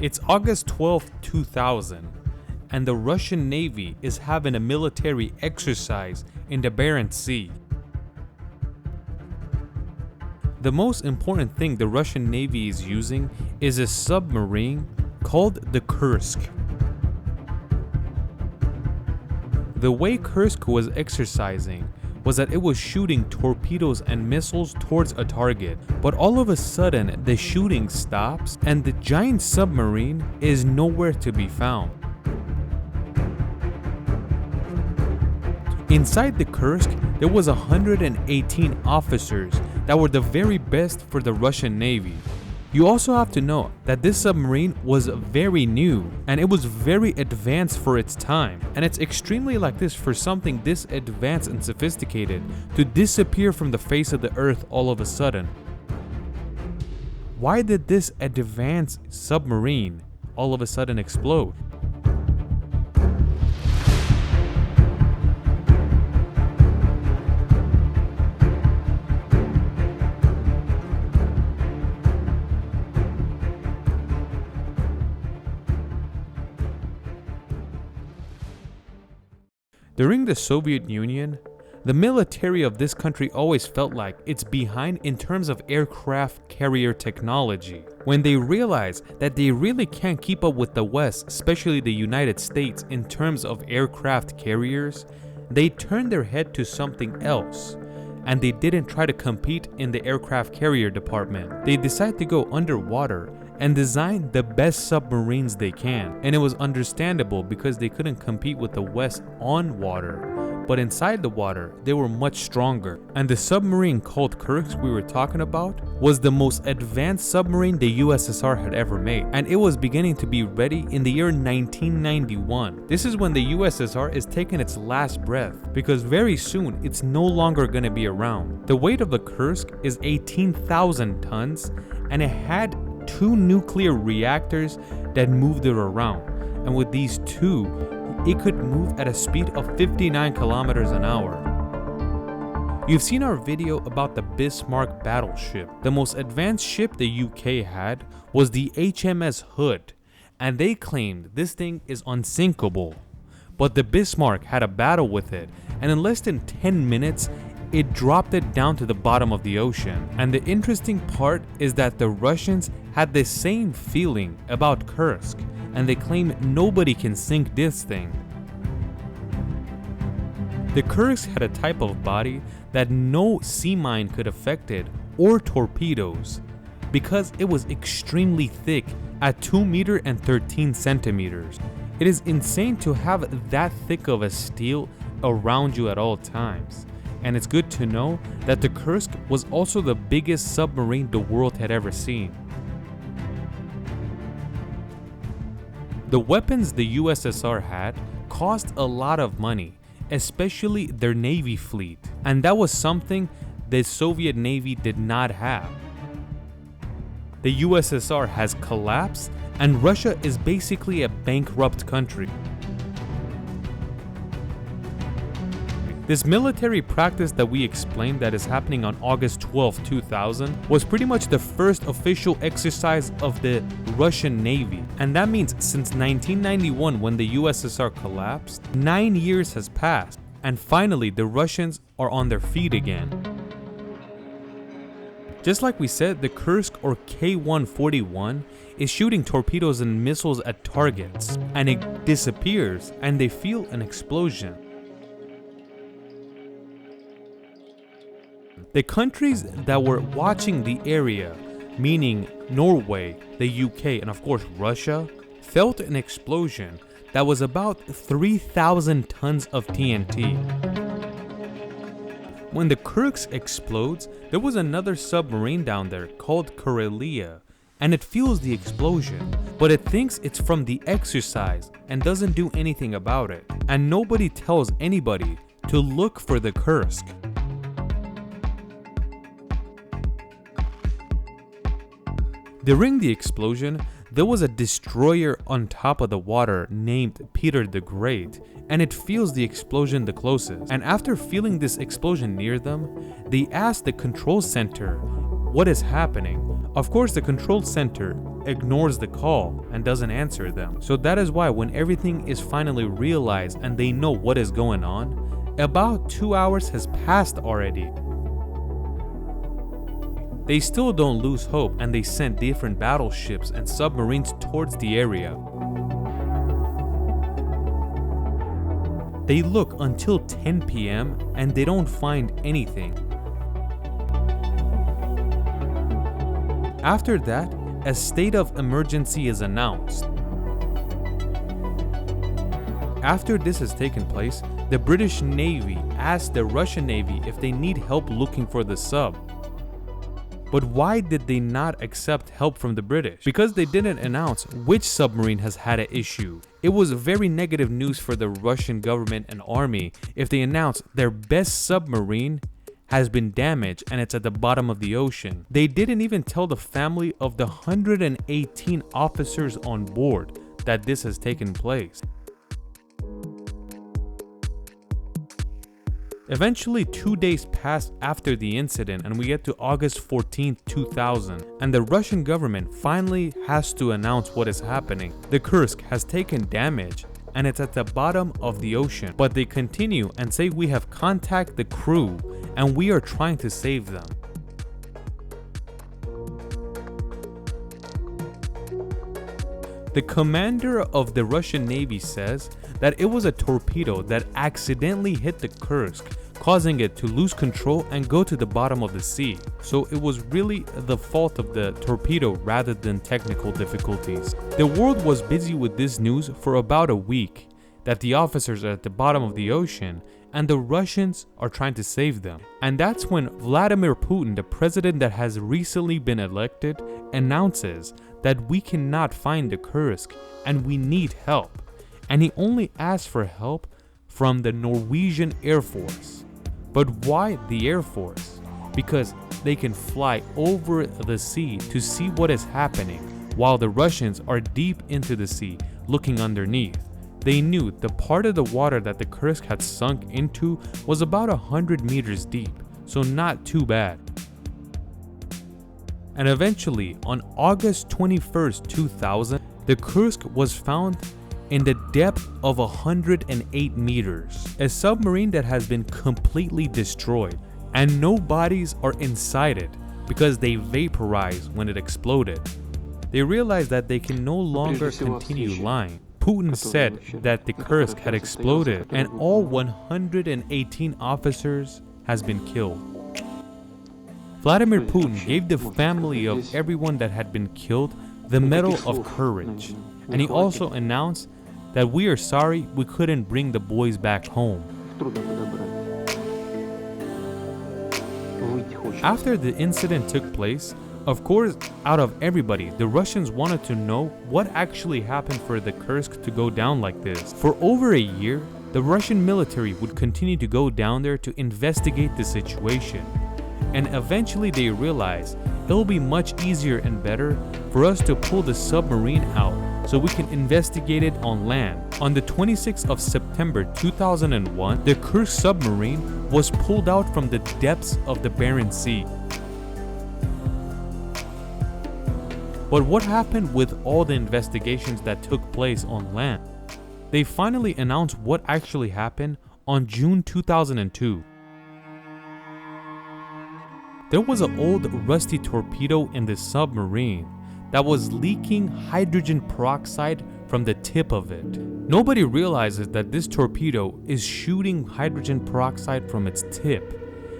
It's August 12th, 2000, and the Russian Navy is having a military exercise in the Barents Sea. The most important thing the Russian Navy is using is a submarine called the Kursk. The way Kursk was exercising was that it was shooting torpedoes and missiles towards a target, but all of a sudden the shooting stops and the giant submarine is nowhere to be found. Inside the Kursk, there was 118 officers that were the very best for the Russian Navy. You also have to know that this submarine was very new and it was very advanced for its time, and it's extremely like this for something this advanced and sophisticated to disappear from the face of the earth all of a sudden. Why did this advanced submarine all of a sudden explode? During the Soviet Union, the military of this country always felt like it's behind in terms of aircraft carrier technology. When they realized that they really can't keep up with the West, especially the United States, in terms of aircraft carriers, they turned their head to something else, and they didn't try to compete in the aircraft carrier department. They decided to go underwater and design the best submarines they can. And it was understandable because they couldn't compete with the West on water, but inside the water, they were much stronger. And the submarine called Kursk we were talking about was the most advanced submarine the USSR had ever made. And it was beginning to be ready in the year 1991. This is when the USSR is taking its last breath, because very soon it's no longer going to be around. The weight of the Kursk is 18,000 tons, and it had 2 nuclear reactors that moved it around, and with these 2, it could move at a speed of 59 kilometers an hour. You've seen our video about the Bismarck battleship. The most advanced ship the UK had was the HMS Hood, and they claimed this thing is unsinkable. But the Bismarck had a battle with it, and in less than 10 minutes, it dropped it down to the bottom of the ocean. And the interesting part is that the Russians had the same feeling about Kursk, and they claim nobody can sink this thing. The Kursk had a type of body that no sea mine could affect it, or torpedoes, because it was extremely thick at 2 meters and 13 centimeters. It is insane to have that thick of a steel around you at all times. And it's good to know that the Kursk was also the biggest submarine the world had ever seen. The weapons the USSR had cost a lot of money, especially their Navy fleet, and that was something the Soviet Navy did not have. The USSR has collapsed, and Russia is basically a bankrupt country. This military practice that we explained that is happening on August 12, 2000 was pretty much the first official exercise of the Russian Navy. And that means since 1991, when the USSR collapsed, 9 years has passed, and finally the Russians are on their feet again. Just like we said, the Kursk, or K-141, is shooting torpedoes and missiles at targets, and it disappears, and they feel an explosion. The countries that were watching the area, meaning Norway, the UK, and of course Russia, felt an explosion that was about 3,000 tons of TNT. When the Kursk explodes, there was another submarine down there called Karelia, and it feels the explosion, but it thinks it's from the exercise and doesn't do anything about it. And nobody tells anybody to look for the Kursk. During the explosion, there was a destroyer on top of the water named Peter the Great, and it feels the explosion the closest. And after feeling this explosion near them, they asked the control center what is happening. Of course, the control center ignores the call and doesn't answer them. So that is why when everything is finally realized and they know what is going on, about 2 hours has passed already. They still don't lose hope and they send different battleships and submarines towards the area. They look until 10 p.m. and they don't find anything. After that, a state of emergency is announced. After this has taken place, the British Navy asked the Russian Navy if they need help looking for the sub. But why did they not accept help from the British? Because they didn't announce which submarine has had an issue. It was very negative news for the Russian government and army if they announced their best submarine has been damaged and it's at the bottom of the ocean. They didn't even tell the family of the 118 officers on board that this has taken place. Eventually, 2 days passed after the incident and we get to August 14, 2000, and the Russian government finally has to announce what is happening. The Kursk has taken damage and it's at the bottom of the ocean, but they continue and say we have contacted the crew and we are trying to save them. The commander of the Russian Navy says that it was a torpedo that accidentally hit the Kursk, causing it to lose control and go to the bottom of the sea. So it was really the fault of the torpedo rather than technical difficulties. The world was busy with this news for about a week, that the officers are at the bottom of the ocean and the Russians are trying to save them. And that's when Vladimir Putin, the president that has recently been elected, announces that we cannot find the Kursk and we need help. And he only asks for help from the Norwegian Air Force. But why the Air Force? Because they can fly over the sea to see what is happening while the Russians are deep into the sea looking underneath. They knew the part of the water that the Kursk had sunk into was about 100 meters deep, so not too bad. And eventually, on August 21st, 2000, the Kursk was found in the depth of 108 meters, a submarine that has been completely destroyed, and no bodies are inside it because they vaporized when it exploded. They realized that they can no longer continue lying. Putin said that the Kursk had exploded and all 118 officers has been killed. Vladimir Putin gave the family of everyone that had been killed the Medal of Courage, and he also announced that we are sorry we couldn't bring the boys back home. After the incident took place, of course, out of everybody, the Russians wanted to know what actually happened for the Kursk to go down like this. For over a year, the Russian military would continue to go down there to investigate the situation. And eventually they realized it'll be much easier and better for us to pull the submarine out so we can investigate it on land. On the 26th of September 2001, the Kursk submarine was pulled out from the depths of the Barents Sea. But what happened with all the investigations that took place on land? They finally announced what actually happened on June 2002. There was an old rusty torpedo in the submarine that was leaking hydrogen peroxide from the tip of it. Nobody realizes that this torpedo is shooting hydrogen peroxide from its tip,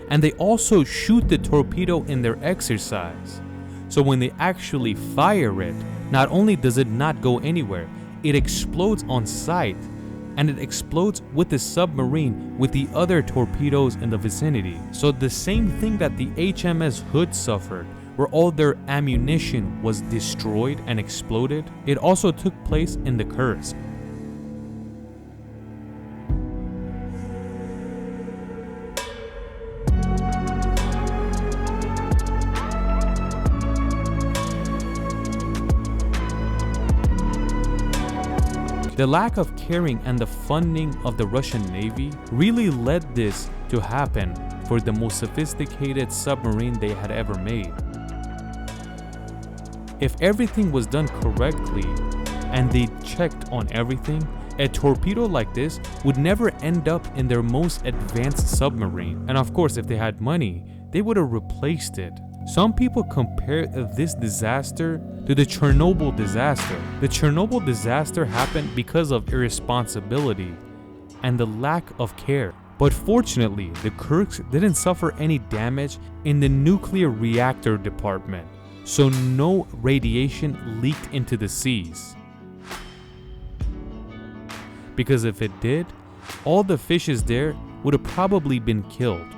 and they also shoot the torpedo in their exercise. So when they actually fire it, not only does it not go anywhere, it explodes on sight, and it explodes with the submarine with the other torpedoes in the vicinity. So the same thing that the HMS Hood suffered, where all their ammunition was destroyed and exploded, it also took place in the Kursk. The lack of caring and the funding of the Russian Navy really led this to happen for the most sophisticated submarine they had ever made. If everything was done correctly and they checked on everything, a torpedo like this would never end up in their most advanced submarine. And of course, if they had money, they would have replaced it. Some people compare this disaster to the Chernobyl disaster. The Chernobyl disaster happened because of irresponsibility and the lack of care. But fortunately, the Kirks didn't suffer any damage in the nuclear reactor department, so no radiation leaked into the seas. Because if it did, all the fishes there would have probably been killed.